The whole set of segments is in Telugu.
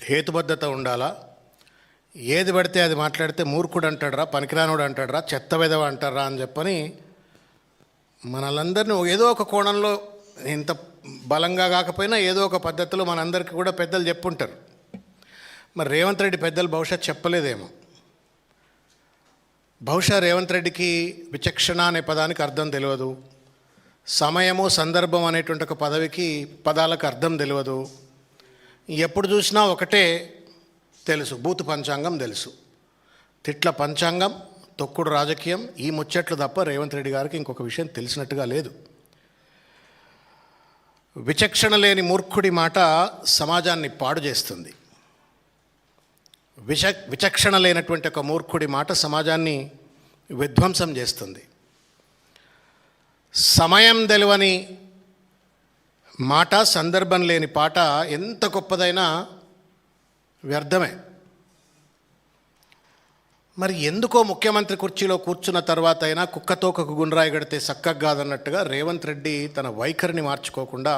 హేతుబద్ధత ఉండాలా? ఏది పడితే అది మాట్లాడితే మూర్ఖుడు అంటాడరా, పనికిరానుడు అంటాడరా, చెత్త వెదవ అంటారా అని చెప్పని మనలందరినీ ఏదో ఒక కోణంలో, ఇంత బలంగా కాకపోయినా ఏదో ఒక పద్ధతిలో మనందరికీ కూడా పెద్దలు చెప్పుంటారు. మరి రేవంత్ రెడ్డి పెద్దలు బహుశా చెప్పలేదేమో. బహుశా రేవంత్ రెడ్డికి విచక్షణ అనే పదానికి అర్థం తెలియదు, సమయము సందర్భం అనేటువంటి ఒక పదాలకు అర్థం తెలియదు. ఎప్పుడు చూసినా ఒకటే తెలుసు, బూతు పంచాంగం తెలుసు, తిట్ల పంచాంగం, తొక్కుడు రాజకీయం, ఈ ముచ్చట్లు తప్ప రేవంత్ రెడ్డి గారికి ఇంకొక విషయం తెలిసినట్టుగా లేదు. విచక్షణ లేని మూర్ఖుడి మాట సమాజాన్ని పాడు చేస్తుంది. విచక్షణ లేనటువంటి ఒక మూర్ఖుడి మాట సమాజాన్ని విధ్వంసం చేస్తుంది. సమయం తెలియని మాట, సందర్భం లేని పాట ఎంత గొప్పదైనా వ్యర్థమే. మరి ఎందుకో ముఖ్యమంత్రి కుర్చీలో కూర్చున్న తర్వాత అయినా కుక్కతోకకు గుండ్రాయి గడితే చక్కగా కాదన్నట్టుగా రేవంత్ రెడ్డి తన వైఖరిని మార్చుకోకుండా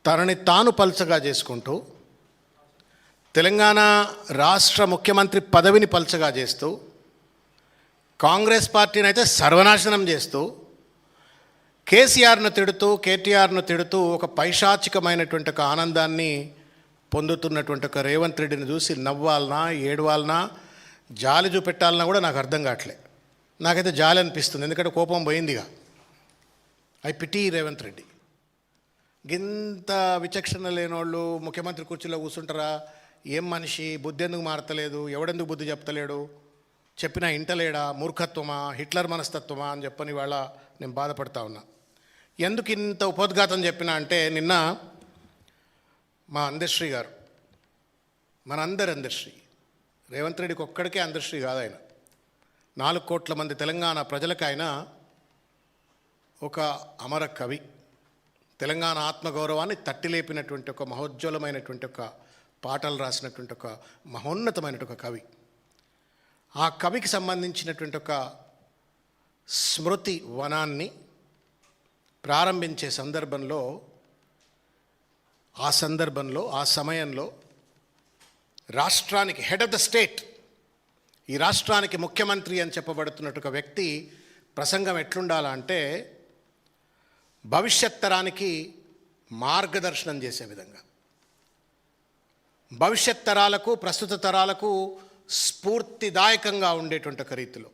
తనని తాను పల్చగా చేసుకుంటూ, తెలంగాణ రాష్ట్ర ముఖ్యమంత్రి పదవిని పల్చగా చేస్తూ, కాంగ్రెస్ పార్టీని అయితే సర్వనాశనం చేస్తూ, కేసీఆర్ను తిడుతూ, కేటీఆర్ను తిడుతూ ఒక పైశాచికమైనటువంటి ఒక ఆనందాన్ని పొందుతున్నటువంటి ఒక రేవంత్ రెడ్డిని చూసి నవ్వాలనా, ఏడవాలనా, జాలి చూపెట్టాలన్నా కూడా నాకు అర్థం కావట్లే. నాకైతే జాలి అనిపిస్తుంది, ఎందుకంటే కోపం పోయిందిగా. I pity Revanth Reddy. గింత విచక్షణ లేనోళ్ళు ముఖ్యమంత్రి కుర్చీలో కూర్చుంటారా? ఏం మనిషి, బుద్ధి ఎందుకు మారతలేదు, ఎవడెందుకు బుద్ధి చెప్తలేడు, చెప్పినా ఇంటలేడా, మూర్ఖత్వమా, హిట్లర్ మనస్తత్వమా అని చెప్పని వాళ్ళ నేను బాధపడతా ఉన్నా. ఎందుకు ఇంత ఉపోద్ఘాతం చెప్పినా అంటే, నిన్న మా అందశ్రీ గారు, మనందరి అందశ్రీ, రేవంత్ రెడ్డికి ఒక్కడికే అందశ్రీ కాదు, ఆయన 4 కోట్ల మంది తెలంగాణ ప్రజలకు ఆయన ఒక అమర కవి. తెలంగాణ ఆత్మగౌరవాన్ని తట్టిలేపినటువంటి ఒక మహోజ్వలమైనటువంటి ఒక పాటలు రాసినటువంటి ఒక మహోన్నతమైనటువంటి ఒక కవి. ఆ కవికి సంబంధించినటువంటి ఒక స్మృతి వనాన్ని ప్రారంభించే సందర్భంలో, ఆ సమయంలో రాష్ట్రానికి హెడ్ ఆఫ్ ద స్టేట్, ఈ రాష్ట్రానికి ముఖ్యమంత్రి అని చెప్పబడుతున్నట్టు ఒక వ్యక్తి ప్రసంగం ఎట్లుండాలా అంటే, భవిష్యత్ తరానికి మార్గదర్శనం చేసే విధంగా, భవిష్యత్ తరాలకు, ప్రస్తుత తరాలకు స్ఫూర్తిదాయకంగా ఉండేటువంటి ఒక రీతిలో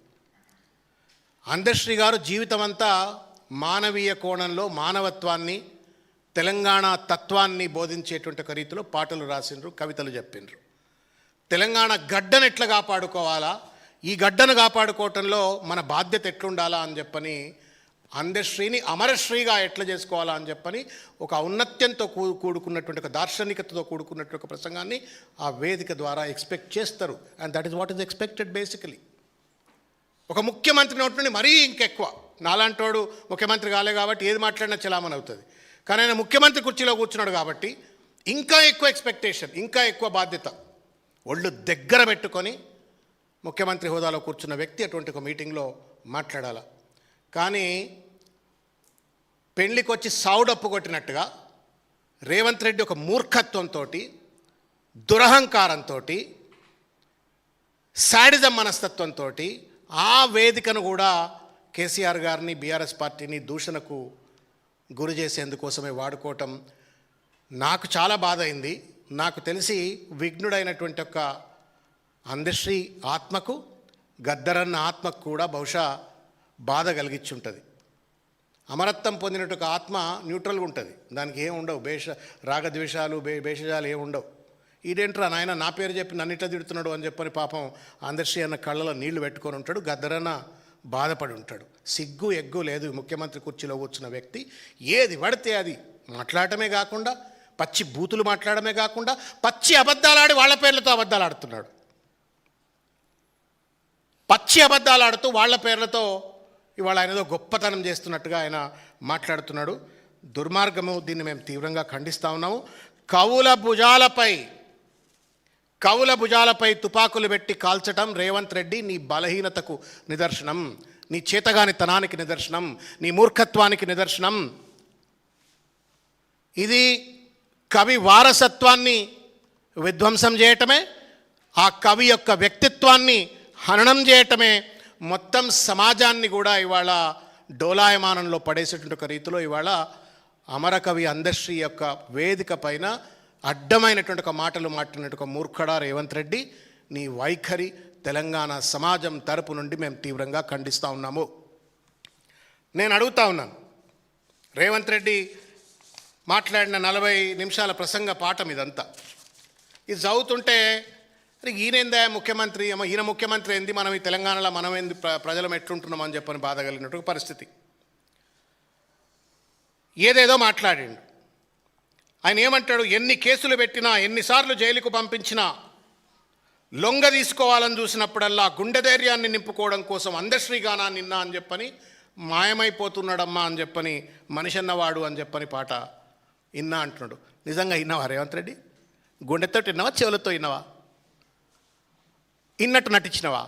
అందశ్రీ గారు జీవితం అంతా మానవీయ కోణంలో మానవత్వాన్ని, తెలంగాణ తత్వాన్ని బోధించేటువంటి ఒక రీతిలో పాటలు రాసిండ్రు, కవితలు చెప్పిండ్రు. తెలంగాణ గడ్డను ఎట్లా కాపాడుకోవాలా, ఈ గడ్డను కాపాడుకోవటంలో మన బాధ్యత ఎట్లుండాలా అని చెప్పని, అందశ్రీని అమరశ్రీగా ఎట్లా చేసుకోవాలా అని చెప్పని ఒక ఔన్నత్యంతో కూడుకున్నటువంటి ఒక దార్శనికతతో కూడుకున్నటువంటి ఒక ప్రసంగాన్ని ఆ వేదిక ద్వారా ఎక్స్పెక్ట్ చేస్తారు. And that is what is expected basically. ఒక ముఖ్యమంత్రి నోటి నుండి మరీ ఇంకెక్కువ, నాలాంటోడు ముఖ్యమంత్రి కాలే కాబట్టి ఏది మాట్లాడినా చలామణి అవుతుంది, కానీ ఆయన ముఖ్యమంత్రి కుర్చీలో కూర్చున్నాడు కాబట్టి ఇంకా ఎక్కువ ఎక్స్పెక్టేషన్, ఇంకా ఎక్కువ బాధ్యత. ఒళ్ళు దగ్గర పెట్టుకొని ముఖ్యమంత్రి హోదాలో కూర్చున్న వ్యక్తి అటువంటి ఒక మీటింగ్లో మాట్లాడాల. కానీ పెళ్లికి వచ్చి సావుడప్పు కొట్టినట్టుగా రేవంత్ రెడ్డి ఒక మూర్ఖత్వంతో, దురహంకారంతో, శాడిజం మనస్తత్వంతో ఆ వేదికను కూడా కేసీఆర్ గారిని, బీఆర్ఎస్ పార్టీని దూషణకు గురి చేసేందుకోసమే వాడుకోవటం నాకు చాలా బాధ అయింది. నాకు తెలిసి విఘ్నుడైనటువంటి ఒక అందశ్రీ ఆత్మకు, గద్దరన్న ఆత్మకు కూడా బహుశా బాధ కలిగించుంటుంది. అమరత్వం పొందినట్టు ఒక ఆత్మ న్యూట్రల్గా ఉంటుంది, దానికి ఏం ఉండవు, రాగద్వేషాలు, భేషజాలు ఏమి ఉండవు. ఈడేంట్రా నాయన నా పేరు చెప్పి నన్నిట్లా తిడుతున్నాడు అని చెప్పని పాపం అందశ్రీ అన్న కళ్ళలో నీళ్లు పెట్టుకొని ఉంటాడు, గద్దరన్న బాధపడి ఉంటాడు. సిగ్గు ఎగ్గు లేదు ముఖ్యమంత్రి కుర్చీలో కూర్చున్న వ్యక్తి. ఏది పడితే అది మాట్లాడటమే కాకుండా, పచ్చి బూతులు మాట్లాడమే కాకుండా, పచ్చి అబద్ధాలాడి వాళ్ళ పేర్లతో అబద్ధాలు ఆడుతున్నాడు. పచ్చి అబద్ధాలు ఆడుతూ వాళ్ళ పేర్లతో ఇవాళ ఆయన ఏదో గొప్పతనం చేస్తున్నట్టుగా ఆయన మాట్లాడుతున్నాడు. దుర్మార్గము, దీన్ని మేము తీవ్రంగా ఖండిస్తూ ఉన్నాము. కవుల భుజాలపై తుపాకులు పెట్టి కాల్చటం రేవంత్ రెడ్డి నీ బలహీనతకు నిదర్శనం, నీ చేతగానితనానికి నిదర్శనం, నీ మూర్ఖత్వానికి నిదర్శనం. ఇది కవి వారసత్వాన్ని విధ్వంసం చేయటమే, ఆ కవి యొక్క వ్యక్తిత్వాన్ని హననం చేయటమే, మొత్తం సమాజాన్ని కూడా ఇవాళ డోలాయమానంలో పడేసేటువంటి ఒక రీతిలో ఇవాళ అమరకవి అందశ్రీ యొక్క వేదిక పైన అడ్డమైనటువంటి ఒక మాటలు మాట్లాడినట్టు ఒక మూర్ఖడా రేవంత్ రెడ్డి, నీ వైఖరి తెలంగాణ సమాజం తరపు నుండి మేము తీవ్రంగా ఖండిస్తూ ఉన్నాము. నేను అడుగుతా ఉన్నాను, రేవంత్ రెడ్డి మాట్లాడిన 40 నిమిషాల ప్రసంగ పాఠం ఇదంతా. ఇది చదువుతుంటే అరే ఈయనేందా ముఖ్యమంత్రి, ఏమో ఈయన ముఖ్యమంత్రి ఏంది, మనం ఈ తెలంగాణలో మనం ఏంది ప్రజలం ఎట్లుంటున్నామని చెప్పని బాధ కలిగినట్టు పరిస్థితి. ఏదేదో మాట్లాడిండు. ఆయన ఏమంటాడు, ఎన్ని కేసులు పెట్టినా, ఎన్నిసార్లు జైలుకు పంపించినా, లొంగ తీసుకోవాలని చూసినప్పుడల్లా గుండె ధైర్యాన్ని నింపుకోవడం కోసం అందశ్రీగానా నిన్న అని చెప్పని మాయమైపోతున్నాడమ్మా అని చెప్పని మనిషన్నవాడు అని చెప్పని పాట ఇన్నా అంటున్నాడు. నిజంగా విన్నావా రేవంత్ రెడ్డి? గుండెతో విన్నావా, చెవులతో విన్నావా? ఇన్నట్టు నటించినవా?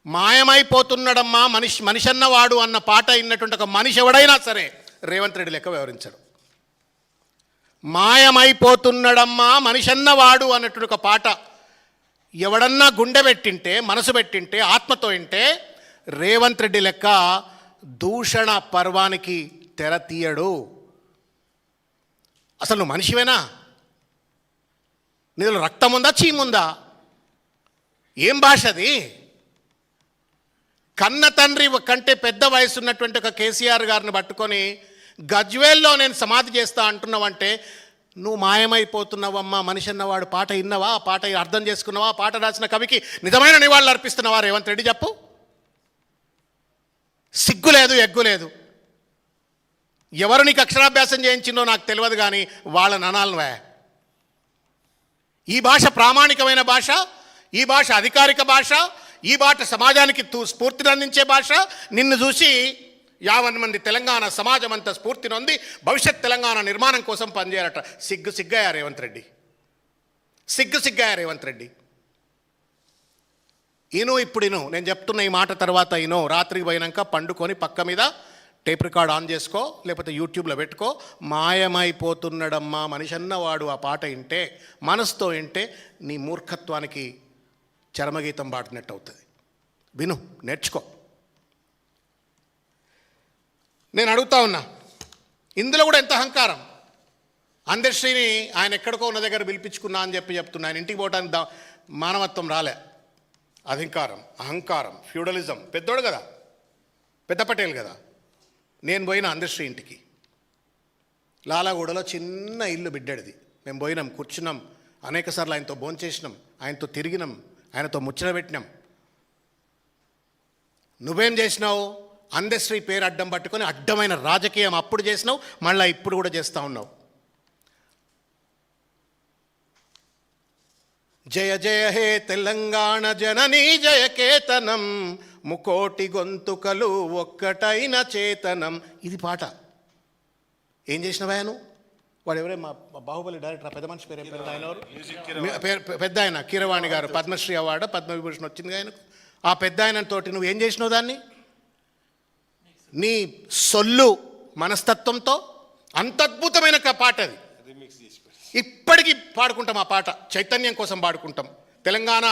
మాయమైపోతున్నాడమ్మా మనిషన్నవాడు అన్న పాట ఇన్నటువంటి ఒక మనిషి ఎవడైనా సరే రేవంత్ రెడ్డి లెక్క వ్యవహరించాడు. మాయమైపోతున్నాడమ్మా మనిషన్నవాడు అన్నటువంటి ఒక పాట ఎవడన్నా గుండె పెట్టింటే, మనసు పెట్టింటే, ఆత్మతో వింటే రేవంత్ రెడ్డి లెక్క దూషణ పర్వానికి తెర తీయడు. అసలు నువ్వు మనిషివేనా? నీలో రక్తం ఉందా, చీముందా? ఏం భాష అది? కన్న తండ్రి కంటే పెద్ద వయసు ఉన్నటువంటి ఒక కేసీఆర్ గారిని పట్టుకొని గజ్వేల్లో నేను సమాధి చేస్తా అంటున్నావంటే నువ్వు మాయమైపోతున్నావమ్మా మనిషి అన్నవాడు పాట విన్నావా? ఆ పాట అర్థం చేసుకున్నావా? పాట రాసిన కవికి నిజమైన నివాళులు అర్పిస్తున్నావా రేవంత్ రెడ్డి? చెప్పు. సిగ్గు లేదు, ఎగ్గు లేదు. ఎవరు నీకు అక్షరాభ్యాసం చేయించిందో నాకు తెలియదు, కానీ వాళ్ళ ననాలవే. ఈ భాష ప్రామాణికమైన భాష, ఈ భాష అధికారిక భాష, ఈ భాష సమాజానికి స్ఫూర్తిని అందించే భాష. నిన్ను చూసి 50 మంది తెలంగాణ సమాజం అంతా స్ఫూర్తి నొంది భవిష్యత్ తెలంగాణ నిర్మాణం కోసం పనిచేయాలట. సిగ్గాయా రేవంత్ రెడ్డి? సిగ్గాయా రేవంత్ రెడ్డి? ఇప్పుడు నేను చెప్తున్న ఈ మాట తర్వాత రాత్రికి పోయినాక పండుకొని పక్క మీద టేప్ రికార్డ్ ఆన్ చేసుకో, లేకపోతే యూట్యూబ్లో పెట్టుకో. మాయమైపోతున్నాడమ్మా మనిషన్నవాడు ఆ పాట వింటే, మనసుతో వింటే నీ మూర్ఖత్వానికి చరమగీతం పాడినట్టు అవుతుంది. విను, నేర్చుకో. నేను అడుగుతా ఉన్నా, ఇందులో కూడా ఎంత అహంకారం. అందశ్రీని ఆయన ఎక్కడికో ఉన్న దగ్గర పిలిపించుకున్నా అని చెప్తున్నా. ఆయన ఇంటికి పోవడానికి మానవత్వం రాలే. అహంకారం, ఫ్యూడలిజం. పెద్దోడు కదా, పెద్ద పటేల్ కదా. నేను పోయిన అందశ్రీ ఇంటికి, లాలాగూడలో చిన్న ఇల్లు బిడ్డడిది. మేము పోయినాం, కూర్చున్నాం, అనేక సార్లు ఆయనతో భోంచేసినాం, ఆయనతో తిరిగినాం, ఆయనతో ముచ్చట పెట్టినాం. నువ్వేం చేసినావు? అందశ్రీ పేరు అడ్డం పట్టుకొని అడ్డమైన రాజకీయం అప్పుడు చేసినావు, మళ్ళీ ఇప్పుడు కూడా చేస్తూ ఉన్నావు. జయ జయ హే తెలంగాణ జననీ జయ కేతనం, ముకోటి గొంతుకలు ఒక్కటైన చేతనం. ఇది పాట. ఏం చేసినవాయను? వాడు ఎవరే మా బాహుబలి డైరెక్టర్, పెద్ద మనిషి పేరు ఆయన ఎవరు? పెద్ద ఆయన కీరవాణి గారు, పద్మశ్రీ అవార్డు, పద్మవిభూషణ్ వచ్చింది ఆయనకు. ఆ పెద్ద ఆయనతోటి నువ్వు ఏం చేసినావు? దాన్ని నీ సొల్లు మనస్తత్వంతో అంత అద్భుతమైన పాట అది. ఇప్పటికీ పాడుకుంటాం ఆ పాట, చైతన్యం కోసం పాడుకుంటాం. తెలంగాణ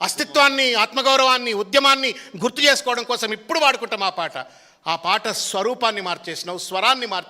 అస్తిత్వాన్ని, ఆత్మగౌరవాన్ని, ఉద్యమాన్ని గుర్తు చేసుకోవడం కోసం ఇప్పుడు పాడుకుంటాం ఆ పాట. ఆ పాట స్వరూపాన్ని మార్చేసినావు, స్వరాన్ని